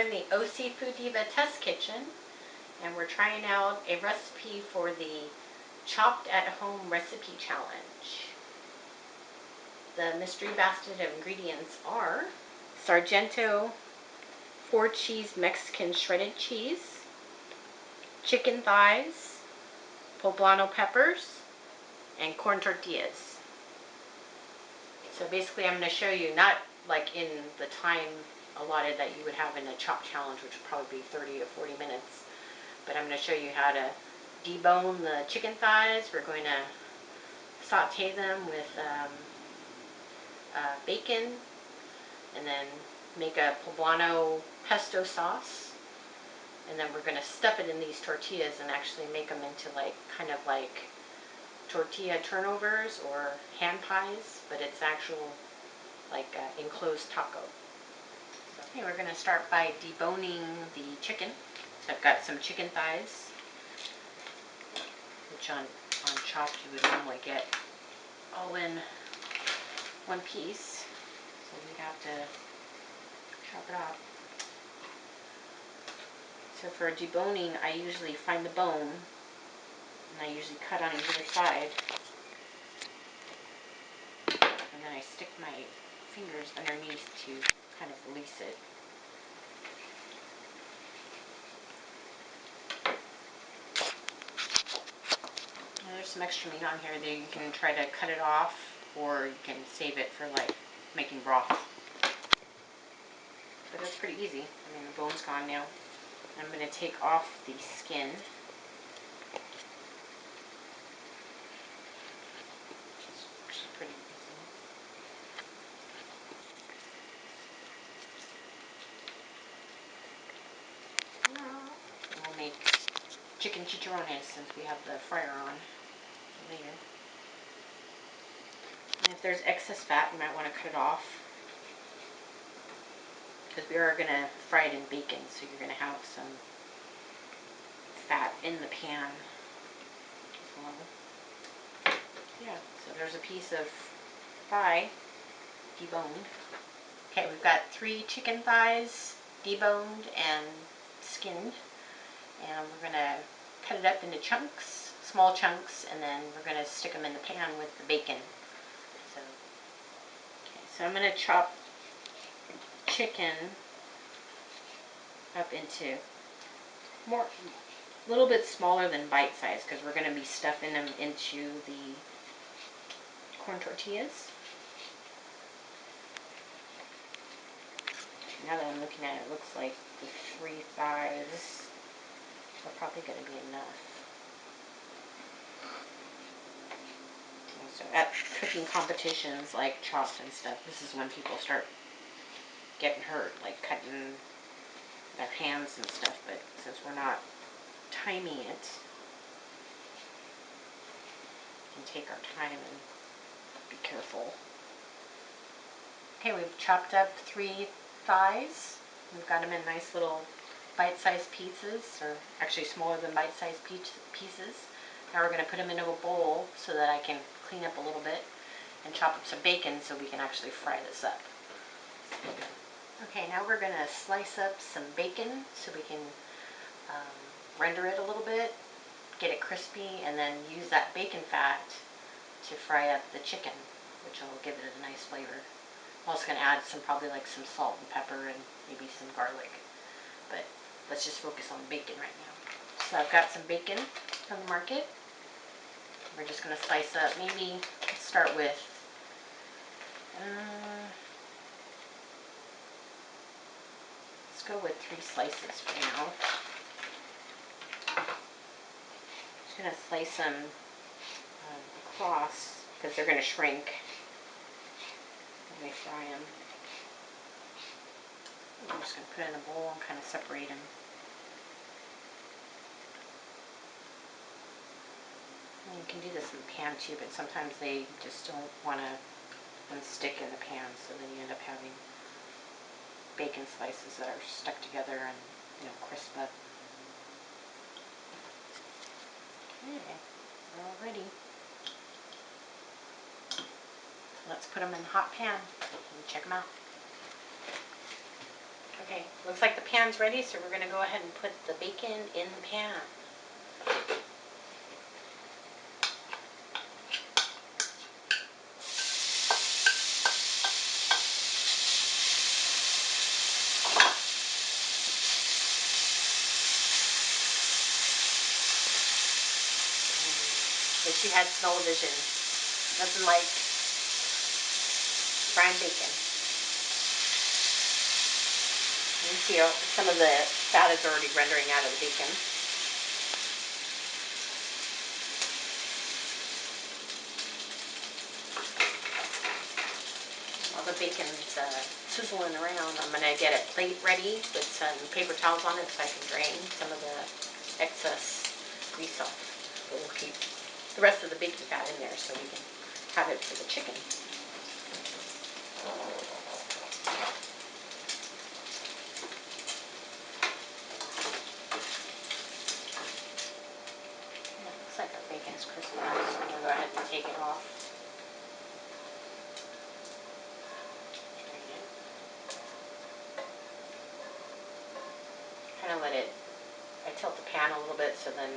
in the OC Food Diva test kitchen, and we're trying out a recipe for the Chopped at Home Recipe Challenge. The mystery basket of ingredients are Sargento 4-cheese Mexican shredded cheese, chicken thighs, poblano peppers, and corn tortillas. So basically I'm going to show you, not like in the time allotted that you would have in a chop challenge, which would probably be 30 to 40 minutes, but I'm going to show you how to debone the chicken thighs. We're going to saute them with bacon, and then make a poblano pesto sauce, and then we're going to stuff it in these tortillas and actually make them into like kind of like tortilla turnovers or hand pies, but it's actual like enclosed taco. Okay, we're going to start by deboning the chicken. So I've got some chicken thighs, which on Chopped you would normally get all in one piece. So we have to chop it up. So for deboning, I usually find the bone, and I usually cut on either side. And then I stick my fingers underneath to kind of release it. And there's some extra meat on here that you can try to cut it off, or you can save it for like making broth. But it's pretty easy. I mean, the bone's gone now. I'm going to take off the skin. Which is pretty easy. And we'll make chicken chicharrones since we have the fryer on later. And if there's excess fat, you might want to cut it off, because we are going to fry it in bacon, so you're going to have some fat in the pan as well. Yeah, so there's a piece of thigh deboned. Okay, we've got 3 chicken thighs deboned and skinned, and we're going to cut it up into chunks, small chunks, and then we're going to stick them in the pan with the bacon. So I'm going to chop chicken up into a little bit smaller than bite size, because we're going to be stuffing them into the corn tortillas. Now that I'm looking at it, it looks like the 3 thighs are probably going to be enough. And so at cooking competitions like Chopped and stuff, this is when people start getting hurt, like cutting their hands and stuff, but since we're not timing it, we can take our time and be careful. Okay, we've chopped up 3 thighs. We've got them in nice little bite-sized pieces, or actually smaller than bite-sized pieces. Now we're going to put them into a bowl so that I can clean up a little bit and chop up some bacon so we can actually fry this up. Okay, now we're going to slice up some bacon so we can render it a little bit, get it crispy, and then use that bacon fat to fry up the chicken, which will give it a nice flavor. I'm also going to add probably like some salt and pepper and maybe some garlic, but let's just focus on bacon right now. So I've got some bacon from the market. We're just going to slice up, maybe start with let's go with 3 slices for now. Just going to slice them across, because they're going to shrink when we fry them. I'm just going to put it in a bowl and kind of separate them. And you can do this in the pan too, but sometimes they just don't want to unstick in the pan, so then you end up having bacon slices that are stuck together and, crisp up. Okay, they're all ready. Let's put them in a hot pan and check them out. Okay, looks like the pan's ready, so we're going to go ahead and put the bacon in the pan. But she had smell-o-vision. Nothing like frying bacon. You see some of the fat is already rendering out of the bacon. While the bacon's sizzling around, I'm going to get a plate ready with some paper towels on it so I can drain some of the excess grease off. But we'll keep the rest of the bacon fat in there so we can have it for the chicken. It looks like our bacon is crispy now, so I'm going to go ahead and take it off. Drain it. Kind of let it, I tilt the pan a little bit so then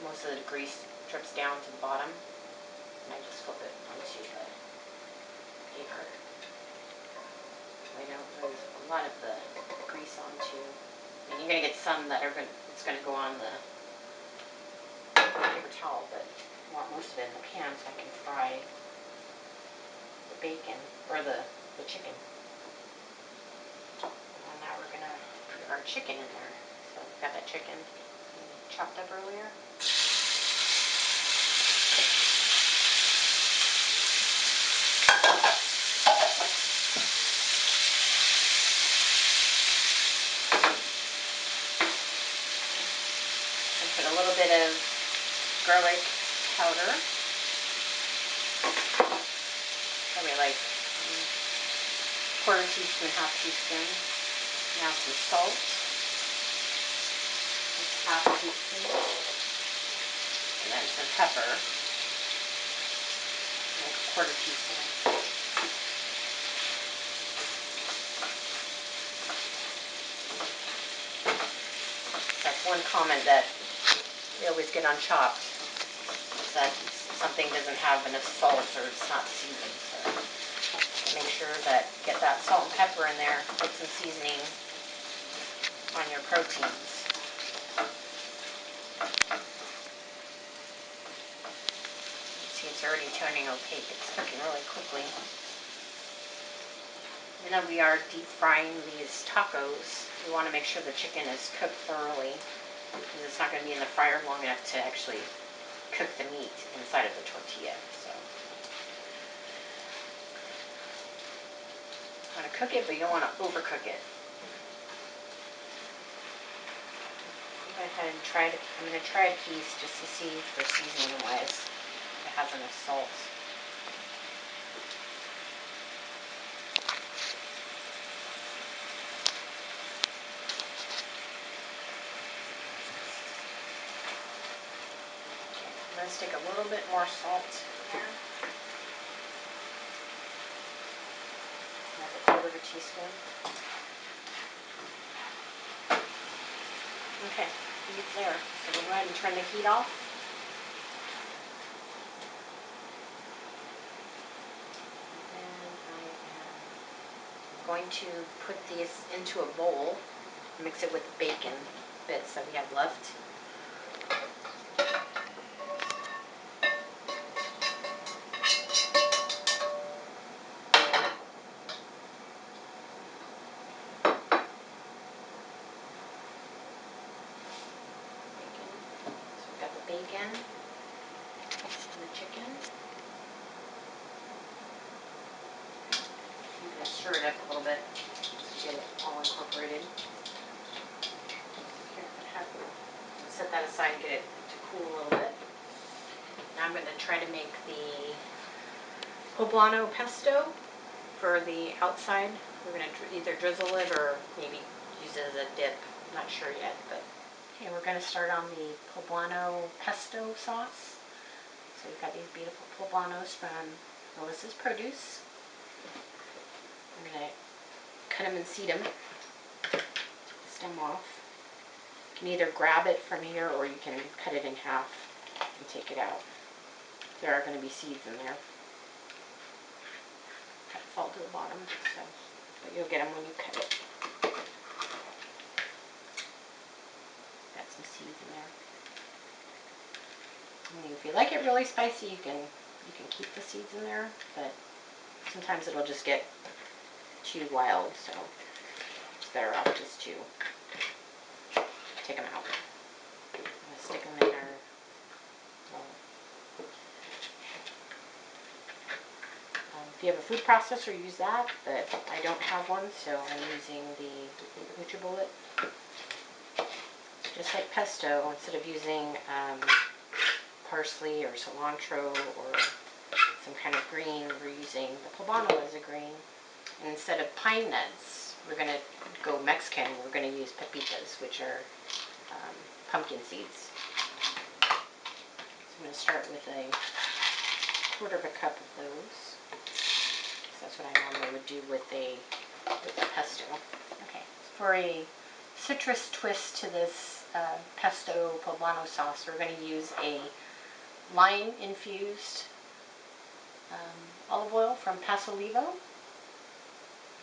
most of the grease drips down to the bottom. And I just flip it onto the paper. I don't lose a lot of the grease onto, and you're going to get some that it's going to go on the paper towel, but I want most of it in the pan so I can fry the bacon, or the chicken. And now we're going to put our chicken in there. So we've got that chicken chopped up earlier. And put a little bit of garlic powder. Probably like quarter teaspoon, half teaspoon. Now some salt. Half a teaspoon. And then some pepper. Like a quarter teaspoon. That's one comment that we always get on Chopped, is that something doesn't have enough salt or it's not seasoned. So make sure that get that salt and pepper in there, put some seasoning on your proteins. See, it's already turning opaque. It's cooking really quickly. Even though we are deep frying these tacos, we want to make sure the chicken is cooked thoroughly, because it's not going to be in the fryer long enough to actually cook the meat inside of the tortilla. So you want to cook it, but you don't want to overcook it. Go ahead and I'm going to try a piece just to see for seasoning wise if it has enough salt. I'm going to stick a little bit more salt in there. Another quarter of a teaspoon. Okay, heat's there. So we'll go ahead and turn the heat off. And I am going to put this into a bowl, mix it with the bacon bits that we have left. Bacon and the chicken. You can stir it up a little bit to get it all incorporated. Here, set that aside and get it to cool a little bit. Now I'm going to try to make the poblano pesto for the outside. We're going to either drizzle it or maybe use it as a dip. I'm not sure yet, but okay, we're going to start on the poblano pesto sauce. So we've got these beautiful poblanos from Melissa's Produce. I'm going to cut them and seed them. stem off. You can either grab it from here or you can cut it in half and take it out. There are going to be seeds in there that fall to the bottom, so, but you'll get them when you cut it. Got some seeds in there. And if you like it really spicy, you can keep the seeds in there, but sometimes it'll just get too wild, so it's better off just to take them out. I'm going to stick them in there. If you have a food processor, use that, but I don't have one, so I'm using the NutriBullet. Just like pesto, instead of using parsley or cilantro or some kind of green, we're using the poblano as a green. And instead of pine nuts, we're going to go Mexican. We're going to use pepitas, which are pumpkin seeds. So I'm going to start with a 1/4 cup of those. So that's what I normally would do with the pesto. Okay, for a citrus twist to this pesto poblano sauce, we're going to use a lime-infused olive oil from Paso Olivo.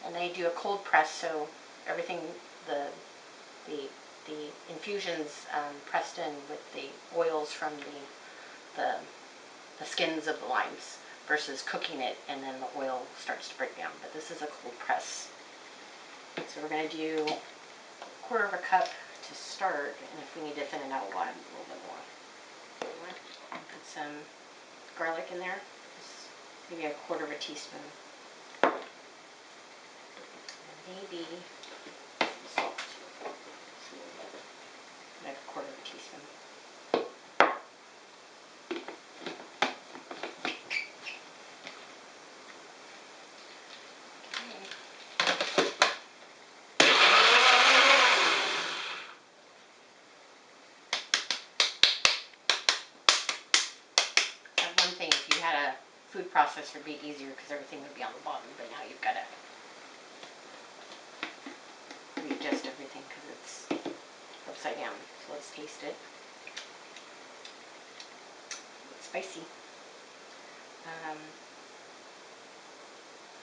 And they do a cold press, so everything, the infusions pressed in with the oils from the skins of the limes versus cooking it and then the oil starts to break down. But this is a cold press. So we're going to do 1/4 cup to start, and if we need to thin it out, we'll add a little bit more. Put some garlic in there, just maybe a 1/4 teaspoon. And maybe salt, like a 1/4 teaspoon. One thing, if you had a food processor, it'd be easier because everything would be on the bottom, but now you've got to readjust everything because it's upside down. So let's taste it. It's spicy. I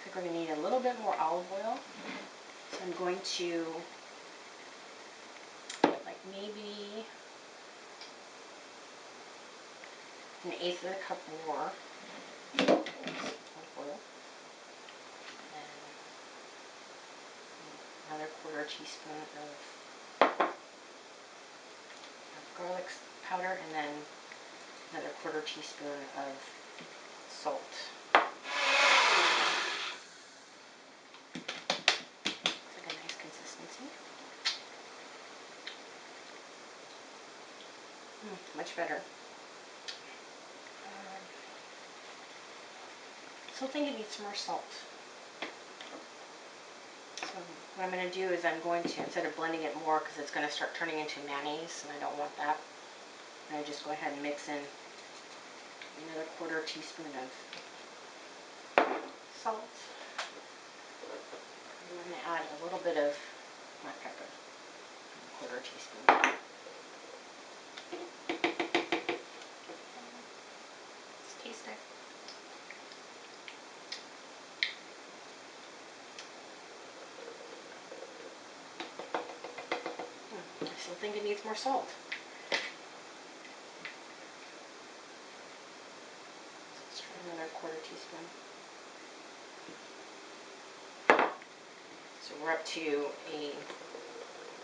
think we're going to need a little bit more olive oil. So I'm going to put like maybe 1/8 of a cup more olive oil. And another 1/4 teaspoon of garlic powder, and then another 1/4 teaspoon of salt. It's like a nice consistency. Much better. I still think it needs some more salt. So what I'm going to do is I'm going to, instead of blending it more because it's going to start turning into mayonnaise and I don't want that, I just go ahead and mix in another 1/4 teaspoon of salt. I'm going to add a little bit of black pepper, 1/4 teaspoon. Let's taste it. I still think it needs more salt. Let's try another 1/4 teaspoon. So we're up to a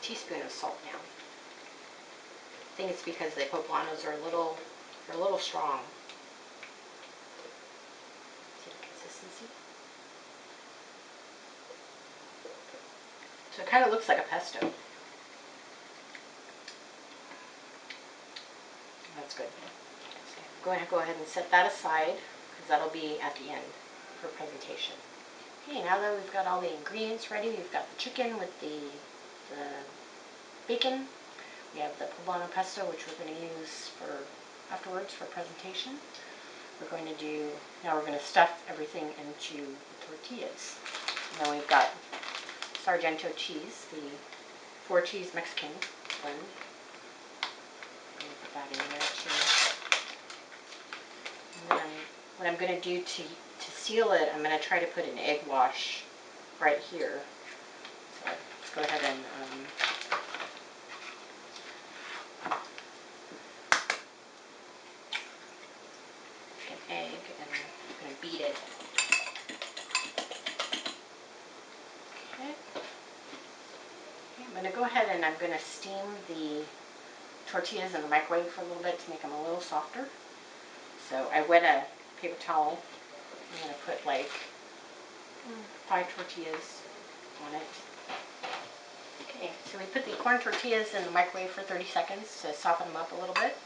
teaspoon of salt now. I think it's because the poblanos are a little strong. See the consistency? So it kind of looks like a pesto. That's good. So I'm going to go ahead and set that aside because that'll be at the end for presentation. Okay, now that we've got all the ingredients ready, we've got the chicken with the bacon. We have the poblano pesto, which we're going to use for afterwards for presentation. We're going to do, now we're going to stuff everything into the tortillas. And then we've got Sargento cheese, the 4-cheese Mexican blend. I'm gonna put that in there too. And then what I'm gonna do to seal it, I'm gonna try to put an egg wash right here. So let's go ahead and an egg, and I'm going to beat it. Okay. I'm going to go ahead and I'm going to steam the tortillas in the microwave for a little bit to make them a little softer. So I wet a paper towel. I'm going to put like 5 tortillas on it. Okay, so we put the corn tortillas in the microwave for 30 seconds to soften them up a little bit.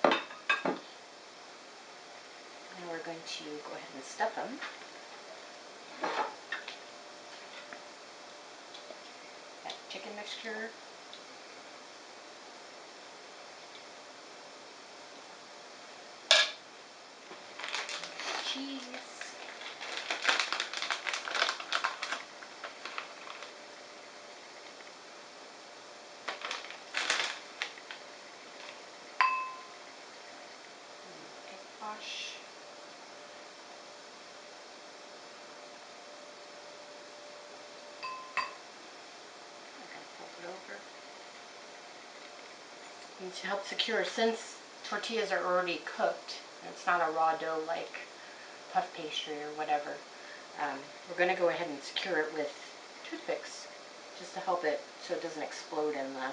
Now we're going to go ahead and stuff them. That chicken mixture. Cheese. Egg wash. Fold it over. And to help secure, since tortillas are already cooked, it's not a raw dough like puff pastry or whatever, we're going to go ahead and secure it with toothpicks just to help it so it doesn't explode in the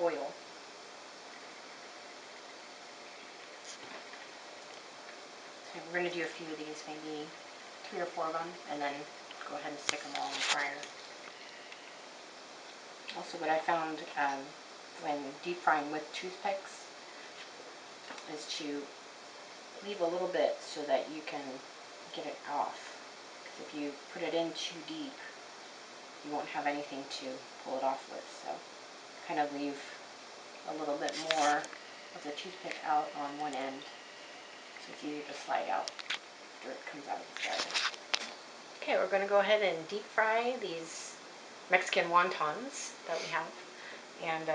oil. So we're going to do a few of these, maybe 3 or 4 of them, and then go ahead and stick them all in the fryer. Also, what I found when deep frying with toothpicks is to leave a little bit so that you can get it off. Because if you put it in too deep, you won't have anything to pull it off with. So kind of leave a little bit more of the toothpick out on one end so it's easier to slide out after it comes out of the fryer. Okay, we're going to go ahead and deep fry these Mexican wontons that we have. And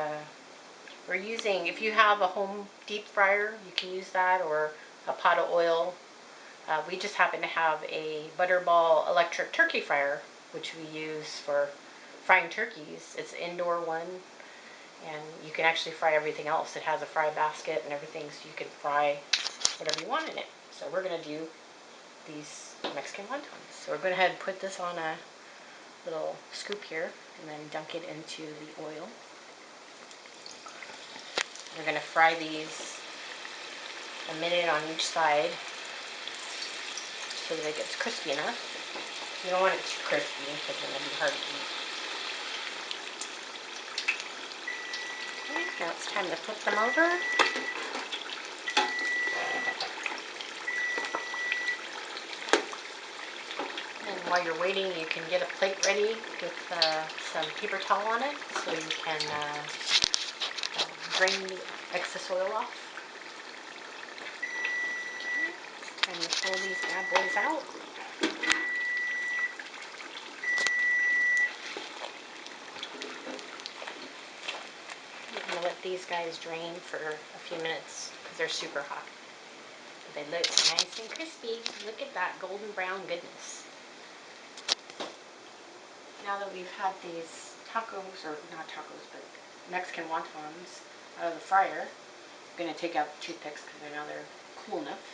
we're using, if you have a home deep fryer, you can use that, or a pot of oil. We just happen to have a Butterball electric turkey fryer, which we use for frying turkeys. It's an indoor one, and you can actually fry everything else. It has a fry basket and everything, so you can fry whatever you want in it. So we're going to do these Mexican wontons. So we're going to go ahead and put this on a little scoop here, and then dunk it into the oil. We're going to fry these a minute on each side so that it gets crispy enough. You don't want it too crispy because then it'll be hard to eat. Okay, now it's time to flip them over. And while you're waiting, you can get a plate ready with some paper towel on it so you can drain the excess oil off. Okay, it's time to pull these bad boys out. I'm going to let these guys drain for a few minutes because they're super hot. But they look nice and crispy. Look at that golden brown goodness. Now that we've had these tacos, or not tacos, but Mexican wontons out of the fryer, I'm going to take out the toothpicks because I know they're cool enough.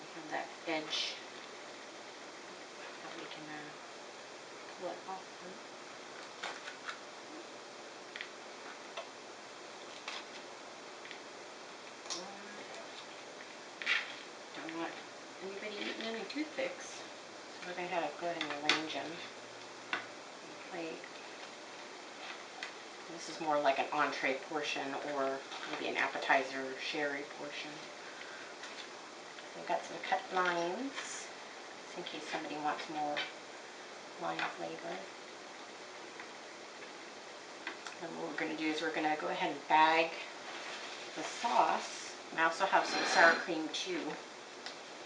We have that edge that we can pull it off from. Don't want anybody eating any toothpicks, so we're going to go ahead and arrange them on the plate. This is more like an entree portion or maybe an appetizer or sherry portion. So I've got some cut lines, just in case somebody wants more lime flavor. And what we're going to do is we're going to go ahead and bag the sauce. And I also have some sour cream too.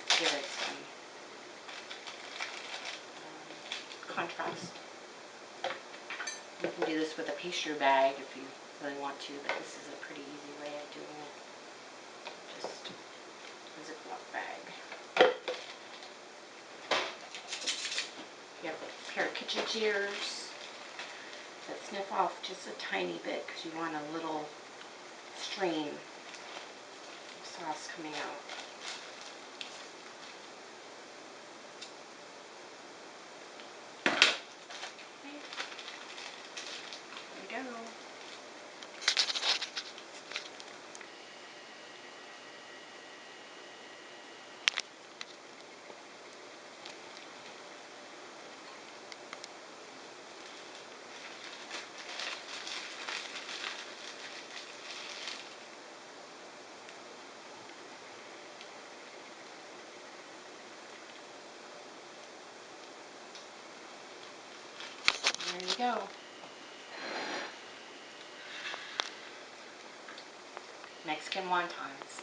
Give it some contrast. You can do this with a pastry bag if you really want to, but this is a pretty easy way of doing it. Just a Ziploc bag. You have a pair of kitchen shears that snip off just a tiny bit because you want a little stream of sauce coming out. Okay. There we go. There you go. Mexican wontons.